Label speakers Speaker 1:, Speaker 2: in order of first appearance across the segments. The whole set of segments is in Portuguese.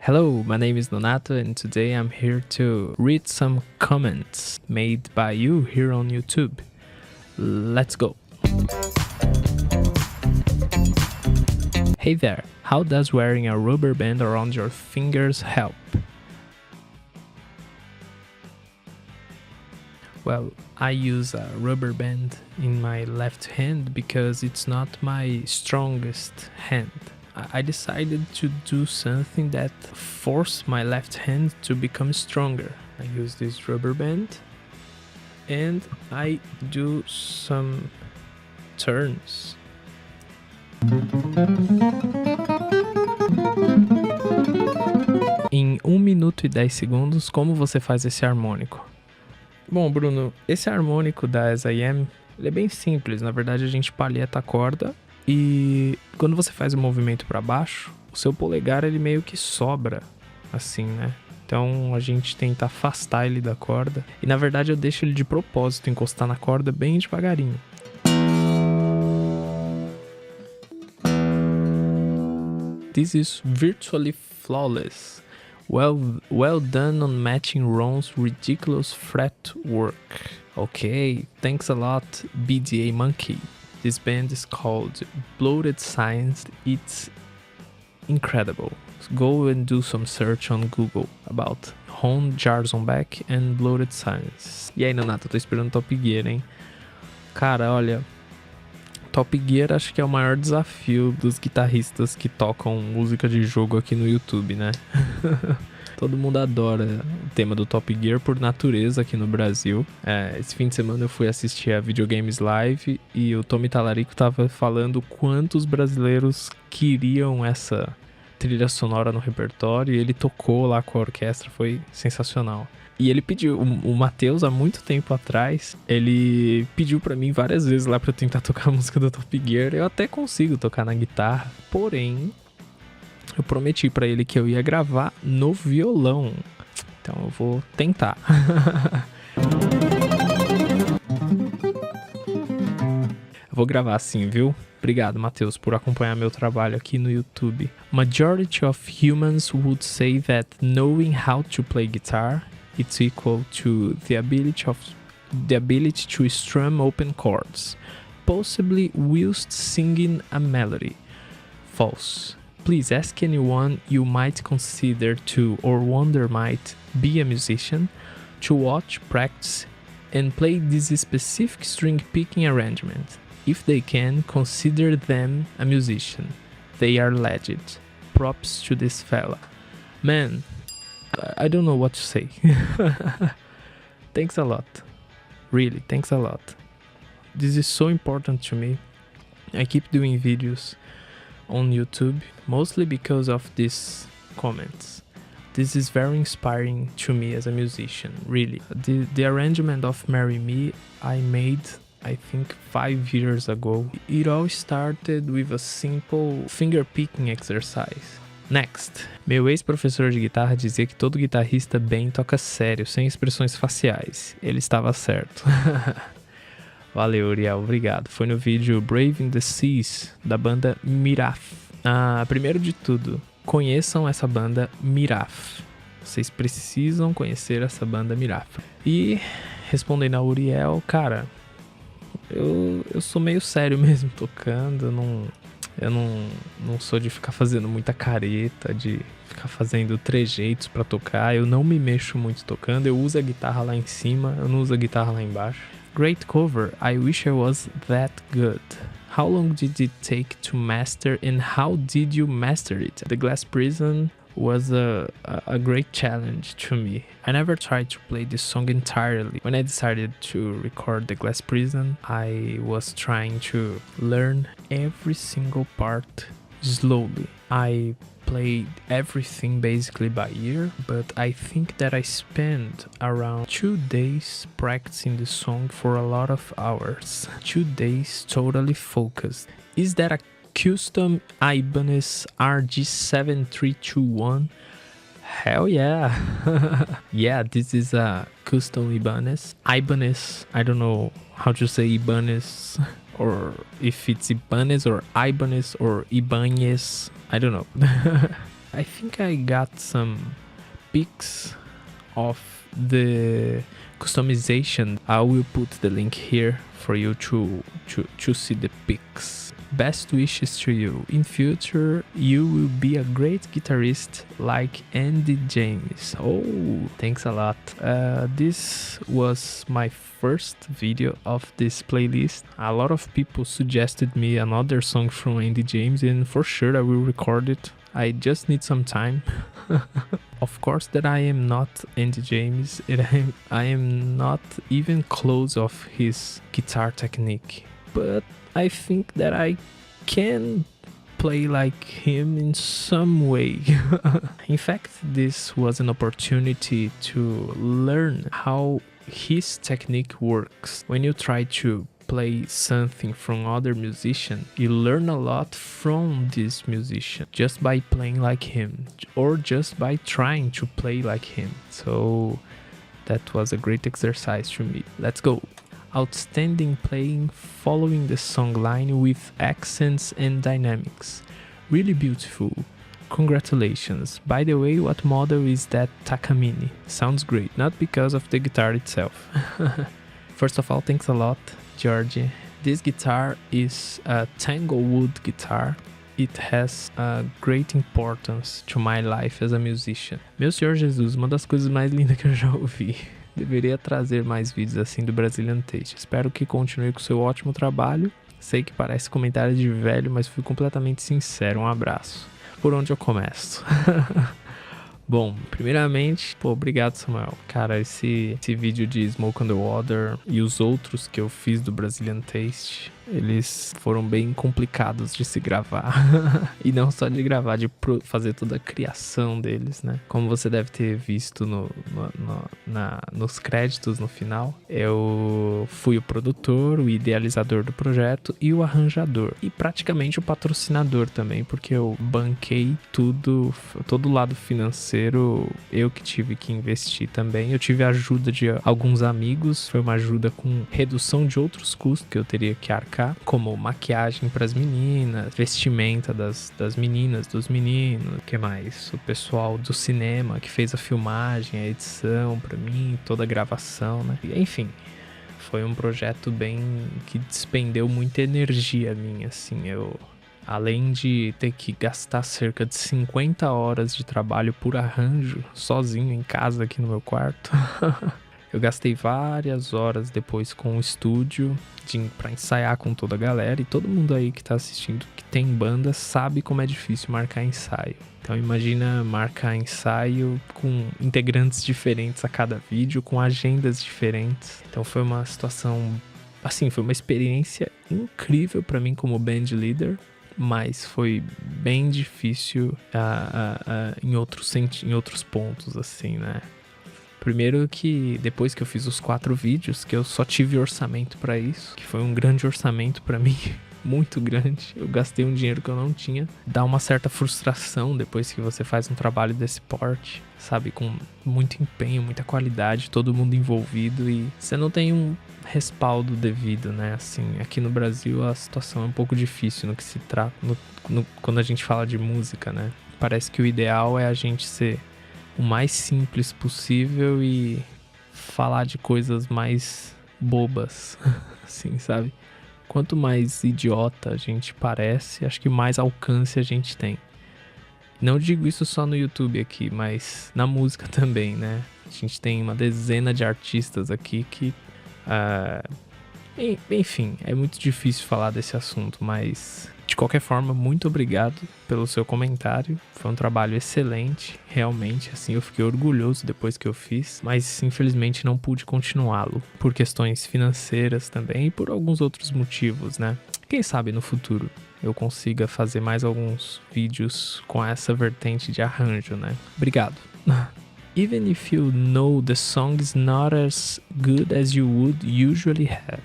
Speaker 1: Hello, my name is Nonato and today I'm here to read some comments made by you here on YouTube. Let's go! Hey there, how does wearing a rubber band around your fingers help? Well, I use a rubber band in my left hand because it's not my strongest hand. I decided to do something that forced my left hand to become stronger. I use this rubber band and I do some turns. Em 1 minuto e 10 segundos, como você faz esse harmônico? Bom, Bruno, esse harmônico da S.I.M. ele é bem simples. Na verdade, a gente palheta a corda e quando você faz o movimento para baixo, o seu polegar ele meio que sobra, assim, né? Então a gente tenta afastar ele da corda e na verdade eu deixo ele de propósito encostar na corda bem devagarinho. This is virtually flawless. Well done on matching Ron's ridiculous fretwork. Okay, thanks a lot, BDA Monkey. This band is called Bloated Science. It's incredible. Go and do some search on Google about Ron Jarzombek and Bloated Science. E aí, Nonato, tô esperando Top Gear, hein? Cara, olha, Top Gear acho que é o maior desafio dos guitarristas que tocam música de jogo aqui no YouTube, né? Todo mundo adora o tema do Top Gear por natureza aqui no Brasil. Esse fim de semana eu fui assistir a Videogames Live e o Tommy Talarico tava falando quantos brasileiros queriam essa trilha sonora no repertório e ele tocou lá com a orquestra, foi sensacional. E ele pediu, o Matheus há muito tempo atrás, ele pediu pra mim várias vezes lá pra eu tentar tocar a música do Top Gear. Eu até consigo tocar na guitarra, porém eu prometi pra ele que eu ia gravar no violão. Então eu vou tentar. Eu vou gravar sim, viu? Obrigado, Matheus, por acompanhar meu trabalho aqui no YouTube. Majority of humans would say that knowing how to play guitar it's equal to the ability to strum open chords, possibly whilst singing a melody. False. Please ask anyone you might consider to or wonder might be a musician to watch, practice, and play this specific string picking arrangement. If they can, consider them a musician. They are legend. Props to this fella. Man, I don't know what to say. Thanks a lot. Really, thanks a lot. This is so important to me. I keep doing videos on YouTube, mostly because of these comments. This is very inspiring to me as a musician, really. The arrangement of Marry Me I made, I think 5 years ago. It all started with a simple finger picking exercise. Next. Meu ex-professor de guitarra dizia que todo guitarrista bem toca sério, sem expressões faciais. Ele estava certo. Valeu, Uriel, obrigado. Foi no vídeo Braving the Seas, da banda Miraf. Primeiro de tudo, conheçam essa banda Miraf. Vocês precisam conhecer essa banda Miraf. E, respondendo a Uriel, cara, eu sou meio sério mesmo tocando, eu não sou de ficar fazendo muita careta, de ficar fazendo trejeitos pra tocar. Eu não me mexo muito tocando, eu uso a guitarra lá em cima, eu não uso a guitarra lá embaixo. Great cover, I wish I was that good. How long did it take to master and how did you master it? The Glass Prison was a great challenge to me. I never tried to play this song entirely. When I decided to record The Glass Prison, I was trying to learn every single part slowly. I played everything basically by ear, but I think that I spent around 2 days practicing the song for a lot of hours. 2 days totally focused. Is that a custom Ibanez RG7321? Hell yeah. Yeah, this is a custom Ibanez. Ibanez, I don't know how to say Ibanez, or if it's Ibanez or Ibanez or Ibanez, I don't know. I think I got some pics of the customization. I will put the link here for you to see the pics. Best wishes to you. In future, you will be a great guitarist like Andy James. Oh, thanks a lot. This was my first video of this playlist. A lot of people suggested me another song from Andy James, and for sure I will record it. I just need some time. Of course that I am not Andy James, and I am not even close of his guitar technique, but I think that I can play like him in some way. In fact, this was an opportunity to learn how his technique works. When you try to play something from other musician, you learn a lot from this musician just by playing like him or just by trying to play like him. So that was a great exercise for me. Let's go. Outstanding playing, following the song line with accents and dynamics. Really beautiful. Congratulations. By the way, what model is that Takamine? Sounds great, not because of the guitar itself. First of all, thanks a lot, Georgie. This guitar is a Tanglewood guitar. It has a great importance to my life as a musician. Meu Senhor Jesus, uma das coisas mais lindas que eu já ouvi. Deveria trazer mais vídeos assim do Brazilian Taste. Espero que continue com o seu ótimo trabalho. Sei que parece comentário de velho, mas fui completamente sincero. Um abraço. Por onde eu começo? Bom, primeiramente, obrigado, Samuel. Cara, esse vídeo de Smoke on the Water e os outros que eu fiz do Brazilian Taste, eles foram bem complicados de se gravar. E não só de gravar, de fazer toda a criação deles, né? Como você deve ter visto nos créditos no final, eu fui o produtor, o idealizador do projeto e o arranjador. E praticamente o patrocinador também, porque eu banquei tudo, todo o lado financeiro, eu que tive que investir também. Eu tive a ajuda de alguns amigos, foi uma ajuda com redução de outros custos que eu teria que arcar, como maquiagem para as meninas, vestimenta das meninas, dos meninos, o que mais? O pessoal do cinema que fez a filmagem, a edição para mim, toda a gravação, né? Enfim, foi um projeto bem que despendeu muita energia minha, assim. Eu, além de ter que gastar cerca de 50 horas de trabalho por arranjo, sozinho em casa aqui no meu quarto, eu gastei várias horas depois com o estúdio pra ensaiar com toda a galera. E todo mundo aí que tá assistindo, que tem banda, sabe como é difícil marcar ensaio. Então imagina marcar ensaio com integrantes diferentes a cada vídeo, com agendas diferentes. Então foi uma situação, assim, foi uma experiência incrível pra mim como band leader, mas foi bem difícil em outros pontos, assim, né? Primeiro que depois que eu fiz os 4 vídeos, que eu só tive orçamento pra isso, que foi um grande orçamento pra mim, muito grande, eu gastei um dinheiro que eu não tinha. Dá uma certa frustração depois que você faz um trabalho desse porte, sabe, com muito empenho, muita qualidade, todo mundo envolvido, e você não tem um respaldo devido, né? Assim, aqui no Brasil a situação é um pouco difícil no que se trata, quando a gente fala de música, né? Parece que o ideal é a gente ser o mais simples possível e falar de coisas mais bobas, assim, sabe? Quanto mais idiota a gente parece, acho que mais alcance a gente tem. Não digo isso só no YouTube aqui, mas na música também, né? A gente tem uma dezena de artistas aqui que... enfim, é muito difícil falar desse assunto, mas... De qualquer forma, muito obrigado pelo seu comentário. Foi um trabalho excelente, realmente, assim, eu fiquei orgulhoso depois que eu fiz, mas infelizmente não pude continuá-lo, por questões financeiras também e por alguns outros motivos, né? Quem sabe no futuro eu consiga fazer mais alguns vídeos com essa vertente de arranjo, né? Obrigado. Even if you know the song is not as good as you would usually have,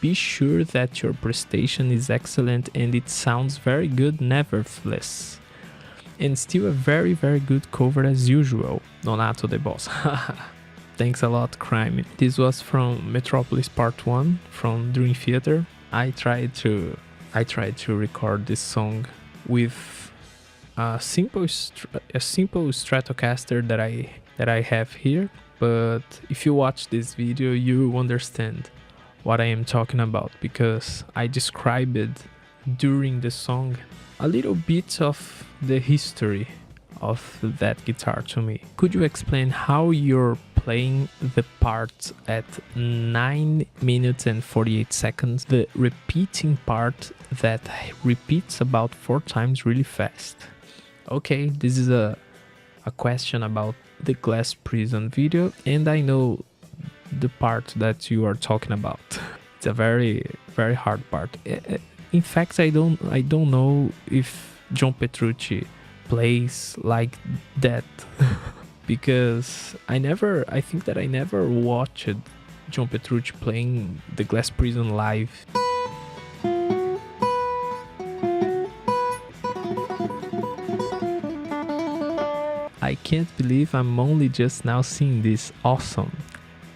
Speaker 1: be sure that your prestation is excellent and it sounds very good nevertheless. And still a very, very good cover as usual. Nonato the boss. Thanks a lot, Crime. This was from Metropolis Part 1 from Dream Theater. I tried to record this song with a simple Stratocaster that I have here, but if you watch this video you understand what I am talking about, because I described during the song a little bit of the history of that guitar to me. Could you explain how you're playing the part at 9 minutes and 48 seconds, the repeating part that repeats about 4 times really fast? Okay, this is a question about the Glass Prison video, and I know the part that you are talking about. It's a very hard part. In fact, I don't know if John Petrucci plays like that because I think that I never watched John Petrucci playing the Glass Prison live. I can't believe I'm only just now seeing this. Awesome.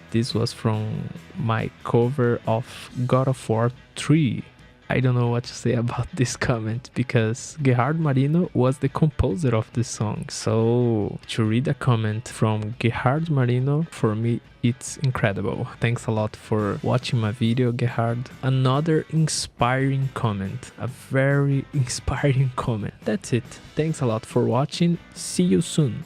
Speaker 1: This was from my cover of God of War 3. I don't know what to say about this comment because Gerardo Marino was the composer of the song. So to read a comment from Gerardo Marino, for me, it's incredible. Thanks a lot for watching my video, Gerard. Another inspiring comment, a very inspiring comment. That's it. Thanks a lot for watching. See you soon.